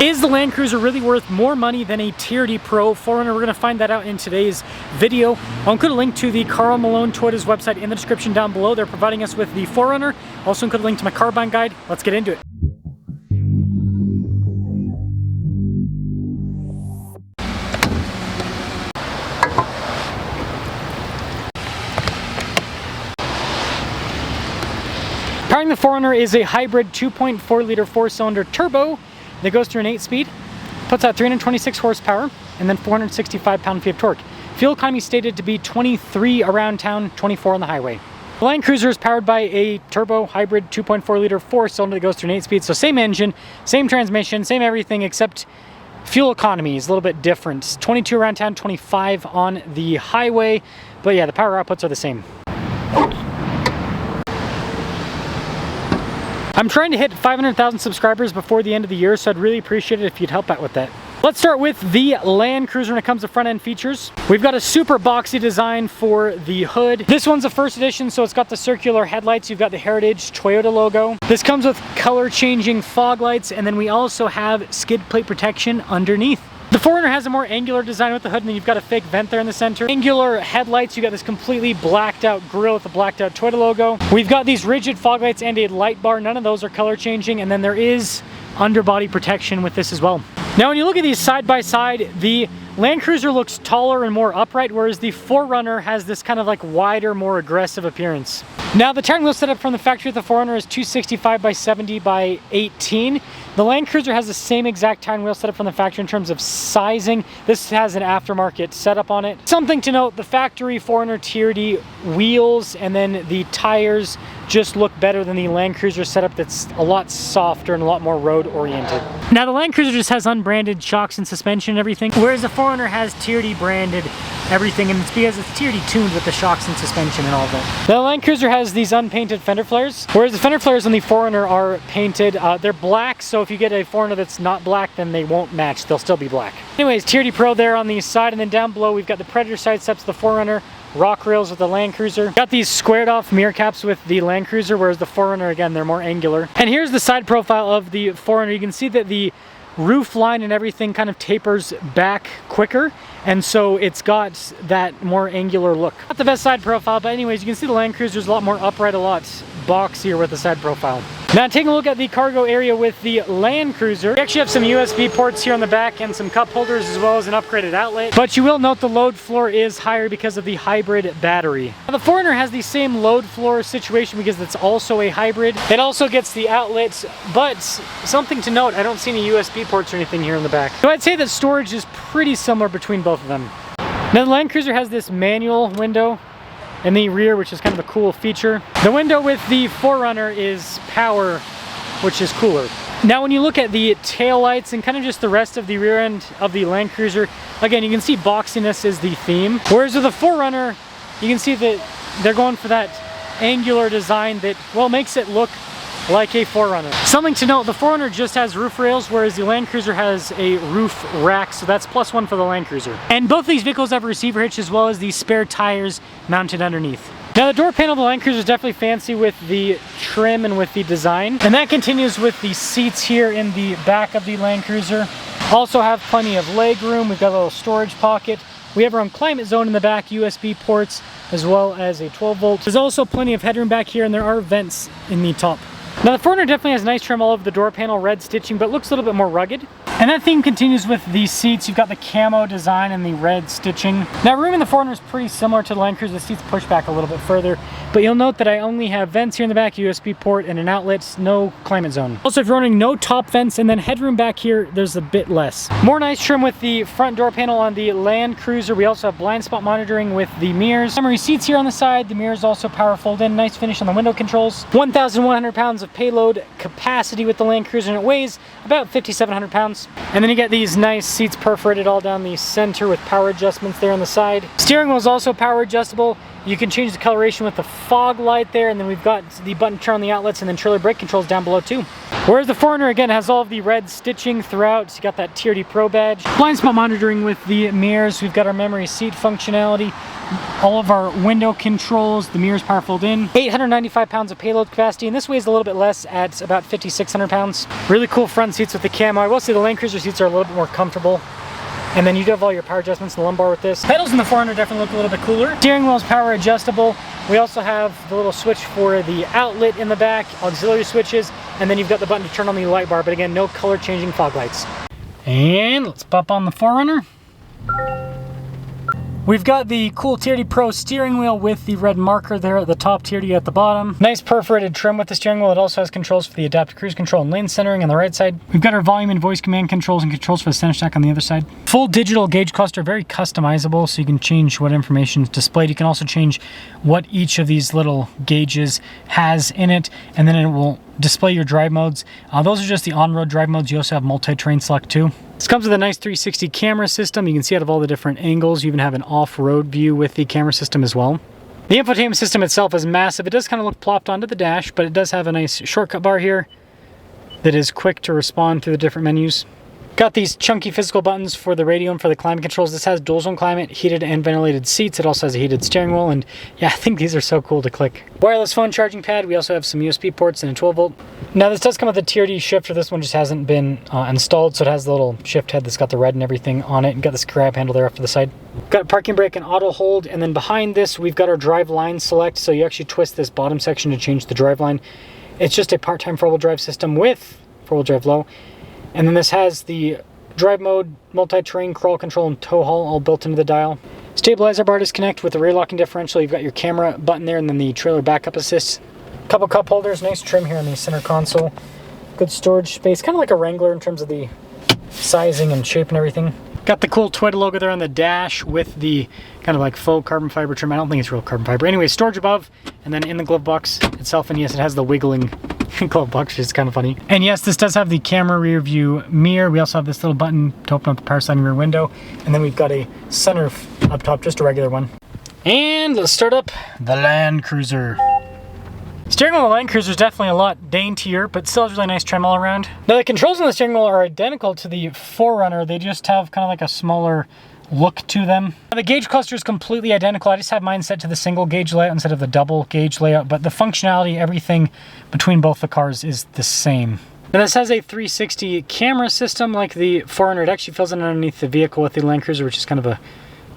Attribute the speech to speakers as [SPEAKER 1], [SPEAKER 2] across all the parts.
[SPEAKER 1] Is the Land Cruiser really worth more money than a TRD Pro 4Runner? We're going to find that out in today's video. I'll include a link to the Carl Malone Toyota's website in the description down below. They're providing us with the 4Runner. Also include a link to my car buying guide. Let's get into it. Powering the 4Runner is a hybrid 2.4 liter 4-cylinder turbo that goes through an 8-speed, puts out 326 horsepower, and then 465 pound-feet of torque. Fuel economy stated to be 23 around town, 24 on the highway. The Land Cruiser is powered by a turbo hybrid 2.4 liter 4-cylinder that goes through an 8-speed, so same engine, same transmission, same everything, except fuel economy is a little bit different. 22 around town, 25 on the highway, but yeah, the power outputs are the same. I'm trying to hit 500,000 subscribers before the end of the year, so I'd really appreciate it if you'd help out with that. Let's start with the Land Cruiser when it comes to front end features. We've got a super boxy design for the hood. This one's a first edition, so it's got the circular headlights. You've got the Heritage Toyota logo. This comes with color changing fog lights, and then we also have skid plate protection underneath. The 4Runner has a more angular design with the hood, and then you've got a fake vent there in the center. Angular headlights, you got this completely blacked out grille with a blacked out Toyota logo. We've got these rigid fog lights and a light bar. None of those are color changing, and then there is underbody protection with this as well. Now when you look at these side by side, the Land Cruiser looks taller and more upright, whereas the 4Runner has this kind of like wider, more aggressive appearance. Now the tire wheel setup from the factory with the 4Runner is 265 by 70 by 18. The Land Cruiser has the same exact tire wheel setup from the factory in terms of sizing. This has an aftermarket setup on it. Something to note, the factory 4Runner TRD wheels and then the tires just look better than the Land Cruiser setup that's a lot softer and a lot more road oriented. Now the Land Cruiser just has unbranded shocks and suspension and everything, whereas the 4Runner has TRD branded everything, and it's because it's TRD tuned with the shocks and suspension and all of that. The Land Cruiser has these unpainted fender flares, whereas the fender flares on the 4Runner are painted. They're black, so if you get a 4Runner that's not black, then they won't match. They'll still be black. Anyways, TRD Pro there on the side, and then down below we've got the Predator side steps, the 4Runner, rock rails with the Land Cruiser. Got these squared off mirror caps with the Land Cruiser, whereas the 4Runner, again, they're more angular. And here's the side profile of the 4Runner. You can see that the roof line and everything kind of tapers back quicker, and so it's got that more angular look. Not the best side profile, but anyways, you can see the Land Cruiser is a lot more upright, a lot boxier with the side profile. Now taking a look at the cargo area with the Land Cruiser, we actually have some USB ports here on the back and some cup holders as well as an upgraded outlet, but you will note the load floor is higher because of the hybrid battery. Now the 4Runner has the same load floor situation because it's also a hybrid. It also gets the outlets, but something to note, I don't see any USB ports or anything here in the back. So I'd say that storage is pretty similar between both of them. Now the Land Cruiser has this manual window in the rear, which is kind of a cool feature. The window with the 4Runner is power, which is cooler. Now when you look at the tail lights and kind of just the rest of the rear end of the Land Cruiser, again, you can see boxiness is the theme. Whereas with the 4Runner, you can see that they're going for that angular design that, well, makes it look like a 4Runner. Something to note, the 4Runner just has roof rails, whereas the Land Cruiser has a roof rack, so that's +1 for the Land Cruiser. And both these vehicles have a receiver hitch as well as the spare tires mounted underneath. Now the door panel of the Land Cruiser is definitely fancy with the trim and with the design. And that continues with the seats here in the back of the Land Cruiser. Also have plenty of leg room. We've got a little storage pocket. We have our own climate zone in the back, USB ports, as well as a 12-volt. There's also plenty of headroom back here, and there are vents in the top. Now the 4Runner definitely has nice trim all over the door panel, red stitching, but looks a little bit more rugged. And that theme continues with the seats. You've got the camo design and the red stitching. Now room in the 4Runner is pretty similar to the Land Cruiser. The seats push back a little bit further, but you'll note that I only have vents here in the back, USB port and an outlet, no climate zone. Also, if you're running no top vents and then headroom back here, there's a bit less. More nice trim with the front door panel on the Land Cruiser. We also have blind spot monitoring with the mirrors. Memory seats here on the side. The mirrors also power fold in. Nice finish on the window controls. 1,100 pounds of payload capacity with the Land Cruiser, and it weighs about 5,700 pounds. And then you get these nice seats perforated all down the center with power adjustments there on the side. Steering wheel is also power adjustable. You can change the coloration with the fog light there, and then we've got the button to turn on the outlets and then trailer brake controls down below too. Whereas the 4Runner, again, has all of the red stitching throughout. So you got that TRD Pro badge. Blind spot monitoring with the mirrors. We've got our memory seat functionality. All of our window controls, the mirrors power fold in. 895 pounds of payload capacity, and this weighs a little bit less at about 5,600 pounds. Really cool front seats with the camo. I will say the Land Cruiser seats are a little bit more comfortable. And then you do have all your power adjustments in the lumbar with this. Pedals in the 4Runner definitely look a little bit cooler. Steering wheel is power adjustable. We also have the little switch for the outlet in the back, auxiliary switches, and then you've got the button to turn on the light bar, but again, no color changing fog lights. And let's pop on the 4Runner. We've got the cool TRD Pro steering wheel with the red marker there at the top, TRD at the bottom. Nice perforated trim with the steering wheel. It also has controls for the adaptive cruise control and lane centering on the right side. We've got our volume and voice command controls and controls for the center stack on the other side. Full digital gauge cluster, very customizable, so you can change what information is displayed. You can also change what each of these little gauges has in it, and then it will display your drive modes. Those are just the on-road drive modes. You also have multi-terrain select too. This comes with a nice 360 camera system. You can see out of all the different angles. You even have an off-road view with the camera system as well. The infotainment system itself is massive. It does kind of look plopped onto the dash, but it does have a nice shortcut bar here that is quick to respond through the different menus. Got these chunky physical buttons for the radio and for the climate controls. This has dual zone climate, heated and ventilated seats. It also has a heated steering wheel, and yeah, I think these are so cool to click. Wireless phone charging pad. We also have some USB ports and a 12 volt. Now this does come with a TRD shifter. This one just hasn't been installed, so it has the little shift head that's got the red and everything on it, and got this grab handle there off to the side. Got parking brake and auto hold, and then behind this we've got our drive line select, so you actually twist this bottom section to change the drive line. It's just a part-time four-wheel drive system with four-wheel drive low, and then this has the drive mode, multi-terrain, crawl control, and tow haul all built into the dial. Stabilizer bar disconnect with the rear locking differential. You've got your camera button there, and then the trailer backup assist. Couple cup holders, nice trim here on the center console. Good storage space, kind of like a Wrangler in terms of the sizing and shape and everything. Got the cool Toyota logo there on the dash with the kind of like faux carbon fiber trim. I don't think it's real carbon fiber. Anyway, storage above, and then in the glove box itself, and yes, it has the wiggling glove box, which is kind of funny. And yes, this does have the camera rear view mirror. We also have this little button to open up the power sliding rear window, and then we've got a sunroof up top, just a regular one. And let's start up the Land Cruiser. Steering wheel of the Land Cruiser is definitely a lot daintier, but still has really nice trim all around. Now the controls on the steering wheel are identical to the 4Runner. They just have kind of like a smaller look to them. Now, the gauge cluster is completely identical. I just have mine set to the single gauge layout instead of the double gauge layout, but the functionality, everything between both the cars is the same. And this has a 360 camera system like the 4Runner. It actually fills in underneath the vehicle with the Land Cruiser, which is kind of a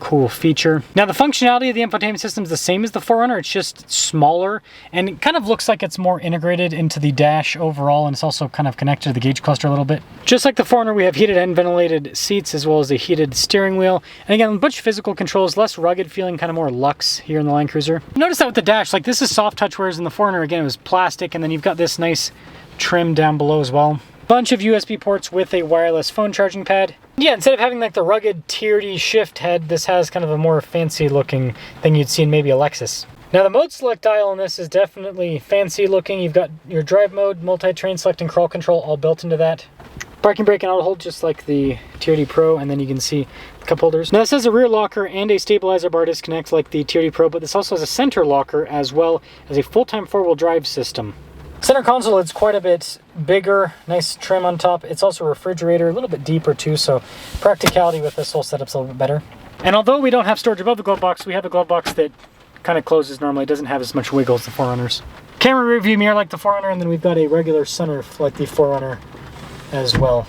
[SPEAKER 1] cool feature. Now the functionality of the infotainment system is the same as the 4Runner. It's just smaller, and it kind of looks like it's more integrated into the dash overall, and it's also kind of connected to the gauge cluster a little bit. Just like the 4Runner, we have heated and ventilated seats as well as a heated steering wheel. And again, a bunch of physical controls, less rugged feeling, kind of more luxe here in the Land Cruiser. Notice that with the dash, like this is soft touch, whereas in the 4Runner, again, it was plastic, and then you've got this nice trim down below as well. Bunch of USB ports with a wireless phone charging pad. Yeah, instead of having like the rugged TRD shift head, this has kind of a more fancy looking thing you'd see in maybe a Lexus. Now the mode select dial on this is definitely fancy looking. You've got your drive mode, multi-terrain select, and crawl control all built into that. Parking brake and auto hold just like the TRD Pro, and then you can see the cup holders. Now this has a rear locker and a stabilizer bar disconnect like the TRD Pro, but this also has a center locker as well as a full-time four-wheel drive system. Center console is quite a bit bigger, nice trim on top. It's also a refrigerator, a little bit deeper too, so practicality with this whole setup's a little bit better. And although we don't have storage above the glove box, we have a glove box that kind of closes normally. It doesn't have as much wiggle as the 4Runners. Camera rear view mirror like the 4Runner, and then we've got a regular sunroof like the 4Runner as well.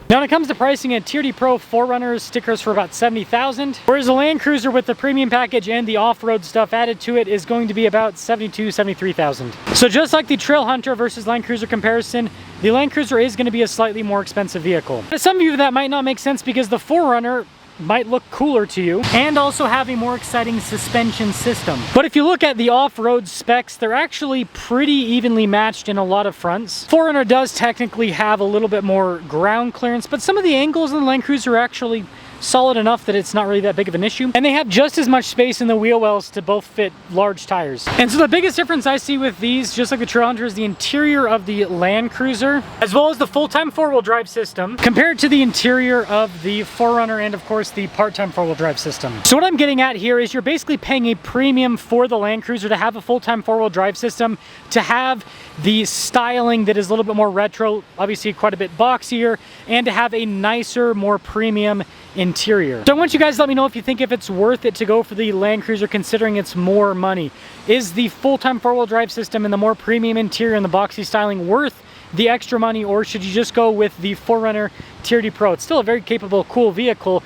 [SPEAKER 1] Now when it comes to pricing, a TRD Pro 4Runners stickers for about $70,000, whereas the Land Cruiser with the premium package and the off-road stuff added to it is going to be about $72,000, $73,000. So just like the Trail Hunter versus Land Cruiser comparison, the Land Cruiser is going to be a slightly more expensive vehicle. To some of you that might not make sense because the 4Runner might look cooler to you and also have a more exciting suspension system. But if you look at the off-road specs, they're actually pretty evenly matched in a lot of fronts. 4Runner does technically have a little bit more ground clearance, but some of the angles in the Land Cruiser are actually solid enough that it's not really that big of an issue. And they have just as much space in the wheel wells to both fit large tires. And so the biggest difference I see with these, just like the Trail Hunter, is the interior of the Land Cruiser, as well as the full-time four-wheel drive system, compared to the interior of the 4Runner and of course the part-time four-wheel drive system. So what I'm getting at here is you're basically paying a premium for the Land Cruiser to have a full-time four-wheel drive system, to have the styling that is a little bit more retro, obviously quite a bit boxier, and to have a nicer, more premium interior. So I want you guys to let me know if you think if it's worth it to go for the Land Cruiser considering it's more money. Is the full-time four-wheel drive system and the more premium interior and the boxy styling worth the extra money, or should you just go with the 4Runner TRD Pro? It's still a very capable, cool vehicle.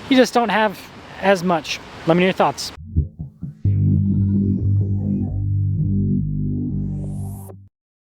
[SPEAKER 1] You just don't have as much. Let me know your thoughts.